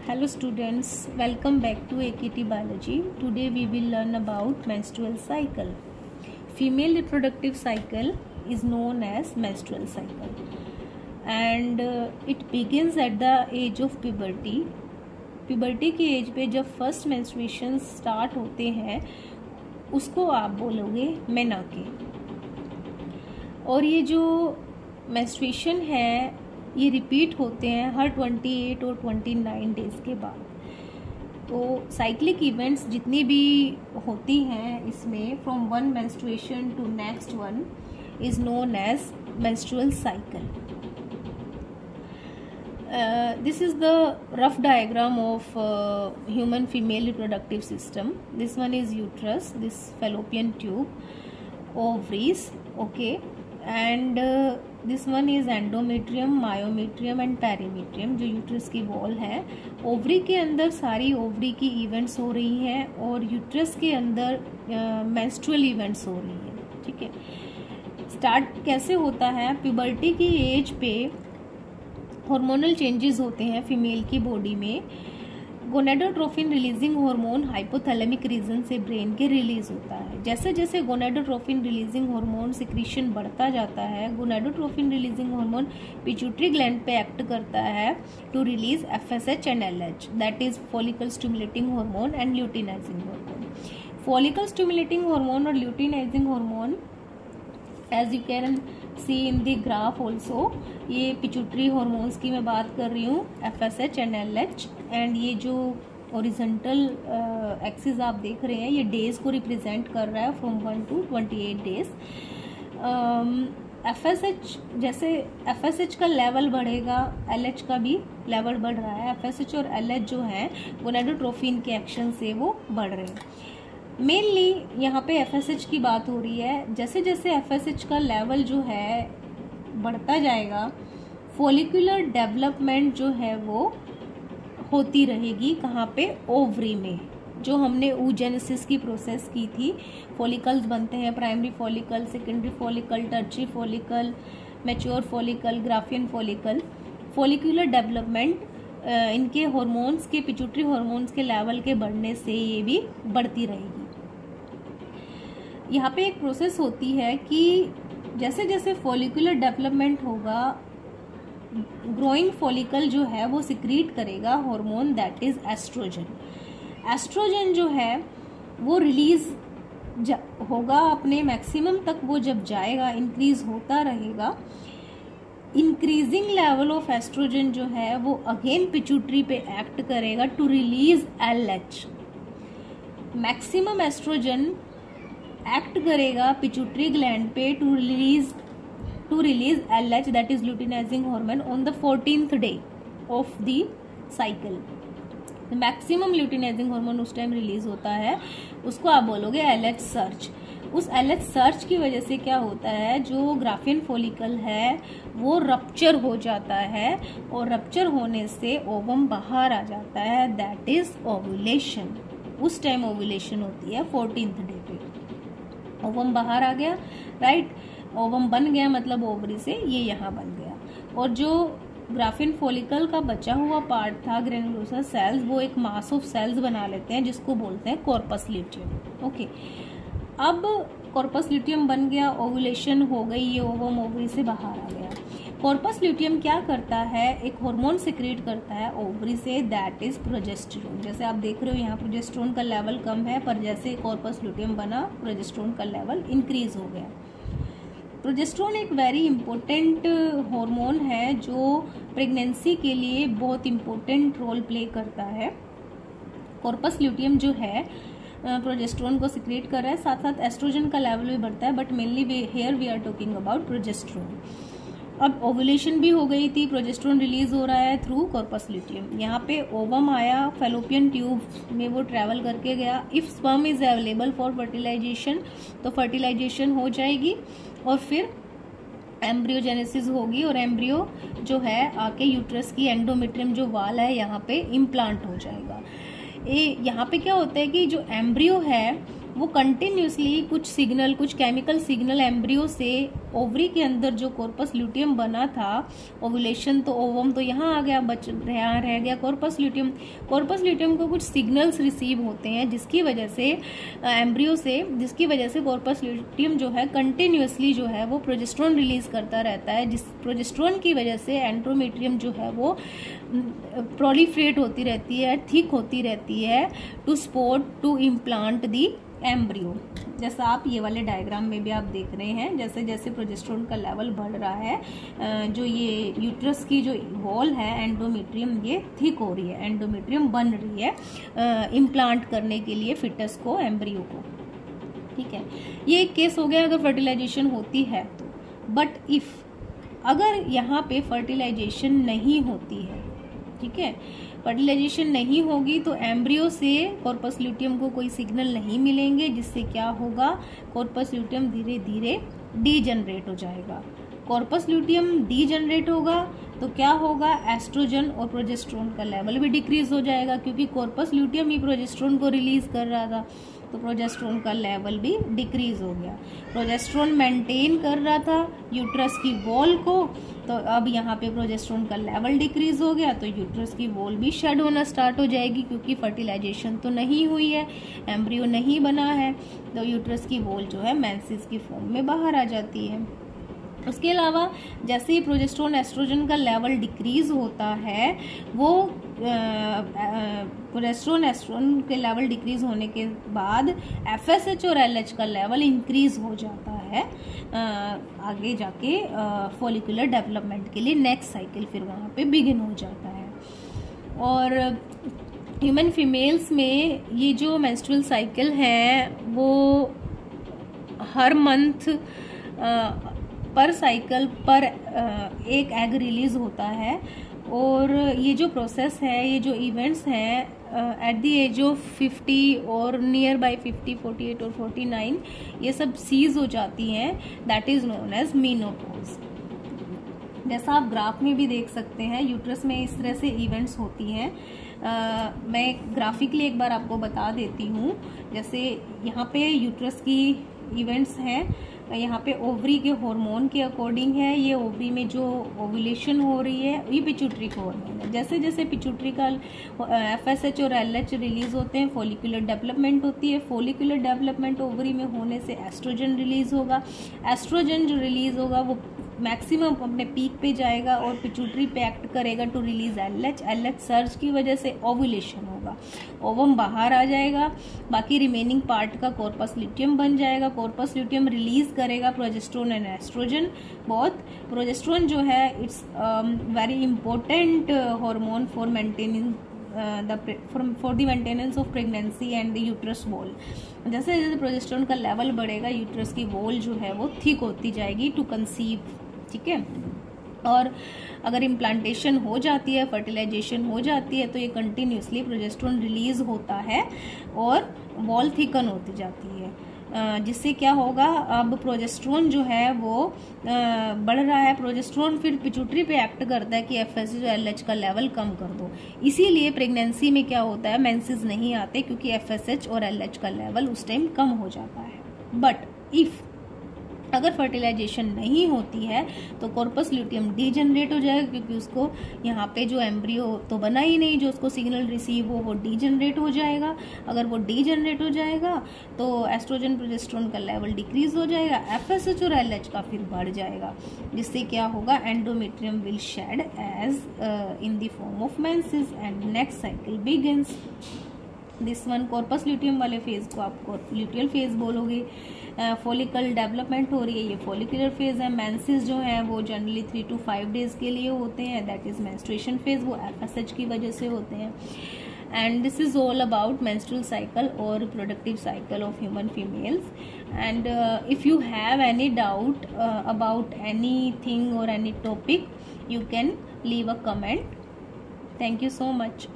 Hello students, welcome back to AKT Biology. Today we will learn about menstrual cycle. Female reproductive cycle is known as menstrual cycle and it begins at the age of puberty. Puberty की as पे जब first menstruation start होते हैं उसको आप बोलोगे मेनाके। और ये जो menstruation है ये रिपीट होते हैं हर 28 और 29 डेज के बाद। तो साइक्लिक इवेंट्स जितनी भी होती हैं इसमें from one menstruation to next one is known as menstrual cycle. This is the rough diagram of human female reproductive system. This one is uterus, this fallopian tube, ovaries, okay, and this one is endometrium, myometrium and perimetrium, जो uterus की wall है। Ovary के अंदर सारी ovary की events हो रही हैं और यूट्रस के अंदर मेंस्ट्रुअल इवेंट्स हो रही हैं। ठीक है, स्टार्ट कैसे होता है? प्यूबर्टी की एज पे हार्मोनल चेंजेस होते हैं फीमेल की बॉडी में। Gonadotrophin releasing hormone hypothalamic region से ब्रेन के रिलीज होता है। जैसे जैसे गोनेडोट्रोफिन रिलीजिंग हार्मोन सिक्रीशन बढ़ता जाता है, gonadotropin releasing hormone pituitary gland पे एक्ट करता है to release FSH and LH, that is follicle stimulating hormone and luteinizing hormone. Follicle stimulating hormone और luteinizing hormone as you can see in the graph also, ये pituitary hormones की मैं बात कर रही हूँ, FSH एंड LH, एंड ये जो ओरिजेंटल एक्सिस आप देख रहे हैं ये डेज को रिप्रेजेंट कर रहा है फ्रॉम 1 to 28 डेज। FSH, जैसे FSH का लेवल बढ़ेगा LH का भी लेवल बढ़ रहा है। FSH और LH जो है गोनेडोट्रोफिन के एक्शन से वो बढ़ रहे हैं। मेनली यहाँ पे FSH की बात हो रही है। जैसे जैसे FSH का लेवल जो है बढ़ता जाएगा, फॉलिकुलर डेवलपमेंट जो है वो होती रहेगी। कहाँ पे? ओवरी में। जो हमने oogenesis की प्रोसेस की थी, फॉलिकल्स बनते हैं, primary follicle, secondary follicle, tertiary follicle, mature follicle, Graafian follicle. Follicular development इनके हॉर्मोन्स के, पिट्यूटरी हॉर्मोन्स के लेवल के बढ़ने से ये भी बढ़ती रहेगी। यहाँ पे एक प्रोसेस होती है कि जैसे जैसे फॉलिकुलर डेवलपमेंट होगा, ग्रोइंग फॉलिकल जो है वो सिक्रीट करेगा hormone that is oestrogen. Oestrogen जो है वो रिलीज होगा अपने मैक्सिमम तक, वो जब जाएगा इंक्रीज होता रहेगा। इंक्रीजिंग लेवल ऑफ एस्ट्रोजन जो है वो अगेन पिट्यूटरी पे एक्ट करेगा to release LH। Maximum oestrogen act करेगा पिट्यूटरी ग्लैंड पे to release LH, that is luteinising hormone, on the 14th day of the cycle. Maximum luteinising hormone उस time release होता है, उसको आप बोलोगे LH सर्च। उस LH सर्च की वजह से क्या होता है, जो ग्राफियन फॉलिकल है वो रप्चर हो जाता है और रप्चर होने से ओवम बाहर आ जाता है, दैट इज ओव्यूलेशन। उस टाइम ओव्यूलेशन होती है 14th डे पे। ओवम बाहर आ गया, राइट, ओवम बन गया, मतलब ओवरी से ये यहाँ बन गया। और जो ग्राफियन फॉलिकल का बचा हुआ पार्ट था, ग्रेनुलोसा सेल्स, वो एक मास ऑफ सेल्स बना लेते हैं जिसको बोलते हैं कॉर्पस ल्यूटियम। ओके, अब कॉर्पस ल्यूटियम बन गया, ओवुलेशन हो गई, ये ओवम ओवरी से बाहर आ गया। कॉर्पस ल्यूटियम क्या करता है, एक हार्मोन सिक्रीट करता है ओवरी से, दैट इज प्रोजेस्टेरोन। जैसे आप देख रहे हो यहाँ प्रोजेस्टेरोन का लेवल कम है, पर जैसे कॉर्पस ल्यूटियम बना प्रोजेस्टेरोन का लेवल इंक्रीज हो गया। प्रोजेस्टेरोन एक वेरी इंपॉर्टेंट हार्मोन है जो प्रेगनेंसी के लिए बहुत इंपॉर्टेंट रोल प्ले करता है। कॉर्पस ल्यूटियम जो है प्रोजेस्टेरोन को सिक्रेट कर रहा है, साथ साथ एस्ट्रोजन का लेवल भी बढ़ता है, but mainly here we are talking about progesterone. अब ओवुलेशन भी हो गई थी, प्रोजेस्टेरोन रिलीज हो रहा है थ्रू कॉर्पस ल्यूटियम। यहाँ पे ओवम आया, फेलोपियन ट्यूब में वो ट्रेवल करके गया। If sperm is available for fertilisation तो फर्टिलाइजेशन हो जाएगी और फिर एम्ब्रियोजेनेसिस होगी और एम्ब्रियो जो है आके यूट्रस की एंडोमेट्रियम जो वाल है यहाँ पे इम्प्लांट हो जाएगा। यहाँ पे क्या होता है कि जो एम्ब्रियो है वो कंटिन्यूसली कुछ केमिकल सिग्नल एम्ब्रियो से ओवरी के अंदर जो कॉर्पस ल्यूटियम बना था, ओवुलेशन तो ओवम तो यहाँ आ गया, यहाँ रह गया कॉर्पस ल्यूटियम। कॉर्पस ल्यूटियम को कुछ सिग्नल्स रिसीव होते हैं जिसकी वजह से एम्ब्रियो से, जिसकी वजह से कॉर्पस ल्यूटियम जो है कंटिन्यूसली जो है वो प्रोजेस्टेरोन रिलीज करता रहता है, जिस प्रोजेस्टेरोन की वजह से एंडोमेट्रियम जो है वो प्रोलिफरेट होती रहती है, थिक होती रहती है to support to implant the embryo. जैसा आप ये वाले डायग्राम में भी आप देख रहे हैं, जैसे जैसे प्रोजेस्टेरोन का लेवल बढ़ रहा है, जो ये यूट्रस की जो वॉल है एंडोमेट्रियम ये थिक हो रही है, एंडोमेट्रियम बन रही है इम्प्लांट करने के लिए फिटस को, एम्ब्रियो को। ठीक है, ये एक केस हो गया अगर फर्टिलाइजेशन होती है तो। बट इफ अगर यहाँ पे फर्टिलाइजेशन नहीं होती है, ठीक है, फर्टिलाइजेशन नहीं होगी तो एम्ब्रियो से कॉर्पस ल्यूटियम को कोई सिग्नल नहीं मिलेंगे, जिससे क्या होगा, कॉर्पस ल्यूटियम धीरे धीरे डीजनरेट हो जाएगा। कॉर्पस ल्यूटियम डीजनरेट होगा तो क्या होगा, एस्ट्रोजन और प्रोजेस्टेरोन का लेवल भी डिक्रीज हो जाएगा, क्योंकि कॉर्पस ल्यूटियम ही प्रोजेस्टेरोन को रिलीज कर रहा था, तो प्रोजेस्टेरोन का लेवल भी डिक्रीज हो गया। प्रोजेस्टेरोन मेंटेन कर रहा था यूट्रस की वॉल को, तो अब यहाँ पे प्रोजेस्टेरोन का लेवल डिक्रीज हो गया, तो यूट्रस की वॉल भी शेड होना स्टार्ट हो जाएगी, क्योंकि फर्टिलाइजेशन तो नहीं हुई है, एम्ब्रियो नहीं बना है, तो यूट्रस की वॉल जो है मेंसेस की फॉर्म में बाहर आ जाती है। उसके अलावा जैसे ही प्रोजेस्टेरोन एस्ट्रोजन का लेवल डिक्रीज होता है, वो प्रोजेस्टेरोन एस्ट्रोजन के लेवल डिक्रीज होने के बाद एफएसएच और एलएच का लेवल इंक्रीज हो जाता है आगे जाके फॉलिकुलर डेवलपमेंट के लिए। नेक्स्ट साइकिल फिर वहाँ पे बिगिन हो जाता है। और ह्यूमन फीमेल्स में ये जो मेंस्ट्रुअल साइकिल है वो हर मंथ पर साइकिल पर एक एग रिलीज होता है, और ये जो प्रोसेस है, ये जो इवेंट्स हैं एट द एज ऑफ 50 और नियर बाय 50, 48 और 49 ये सब सीज हो जाती हैं, that is known as menopause. जैसा आप ग्राफ में भी देख सकते हैं, यूट्रस में इस तरह से इवेंट्स होती हैं। मैं ग्राफिकली एक बार आपको बता देती हूँ। जैसे यहाँ पे यूट्रस की इवेंट्स हैं, यहाँ पे ओवरी के हार्मोन के अकॉर्डिंग है, ये ओवरी में जो ओव्यूलेशन हो रही है ये पिट्यूटरी का हार्मोन है। जैसे जैसे पिट्यूटरी का एफएसएच और एलएच रिलीज होते हैं, फॉलिकुलर डेवलपमेंट होती है। फॉलिकुलर डेवलपमेंट ओवरी में होने से एस्ट्रोजन रिलीज होगा। एस्ट्रोजन जो रिलीज होगा वो मैक्सिमम अपने पीक पे जाएगा और पिट्यूटरी पे एक्ट करेगा to release LH. LH surge की वजह से ओव्यूलेशन होगा, ओवम बाहर आ जाएगा, बाकी रिमेनिंग पार्ट का कॉर्पस ल्यूटियम बन जाएगा। कॉर्पस ल्यूटियम रिलीज करेगा प्रोजेस्टेरोन एंड एस्ट्रोजन। बहुत प्रोजेस्टेरोन जो है it's very important hormone for maintaining for the maintenance of pregnancy and the uterus wall. जैसे जैसे प्रोजेस्टेरोन का लेवल बढ़ेगा, यूट्रस की वॉल जो है वो थिक होती जाएगी टू कंसीव। ठीक है, और अगर इम्प्लांटेशन हो जाती है, फर्टिलाइजेशन हो जाती है, तो ये कंटिन्यूसली प्रोजेस्टेरोन रिलीज होता है और वॉल थिकन होती जाती है, जिससे क्या होगा, अब प्रोजेस्टेरोन जो है वो बढ़ रहा है। प्रोजेस्टेरोन फिर पिट्यूटरी पे एक्ट करता है कि एफएसएच और एलएच का लेवल कम कर दो। इसीलिए प्रेगनेंसी में क्या होता है, मेंसेस नहीं आते, क्योंकि एफएसएच और एलएच का लेवल उस टाइम कम हो जाता है। बट इफ अगर फर्टिलाइजेशन नहीं होती है तो कॉर्पस ल्यूटियम डीजनरेट हो जाएगा, क्योंकि उसको यहाँ पे जो एम्ब्रियो तो बना ही नहीं जो उसको सिग्नल रिसीव हो, वो डीजनरेट हो जाएगा। अगर वो डीजनरेट हो जाएगा तो एस्ट्रोजन प्रोजेस्टेरोन का लेवल डिक्रीज हो जाएगा, एफएसएच और एलएच का फिर बढ़ जाएगा, जिससे क्या होगा, endometrium will shed as in the form of menses and next cycle begins. This one corpus luteum वाले फेज को आप ल्यूटियल फेज बोलोगे। फॉलिकल डेवलपमेंट हो रही है, ये फॉलिकुलर फेज है। मेंसेस जो है वो जनरली 3 to 5 डेज के लिए होते हैं, दैट इज मेंस्ट्रुएशन फेज, वो एफएसएच की वजह से होते हैं। and this is all about menstrual cycle or reproductive cycle of human females. And if you have any doubt about anything or any topic, you can leave a comment. Thank you so much.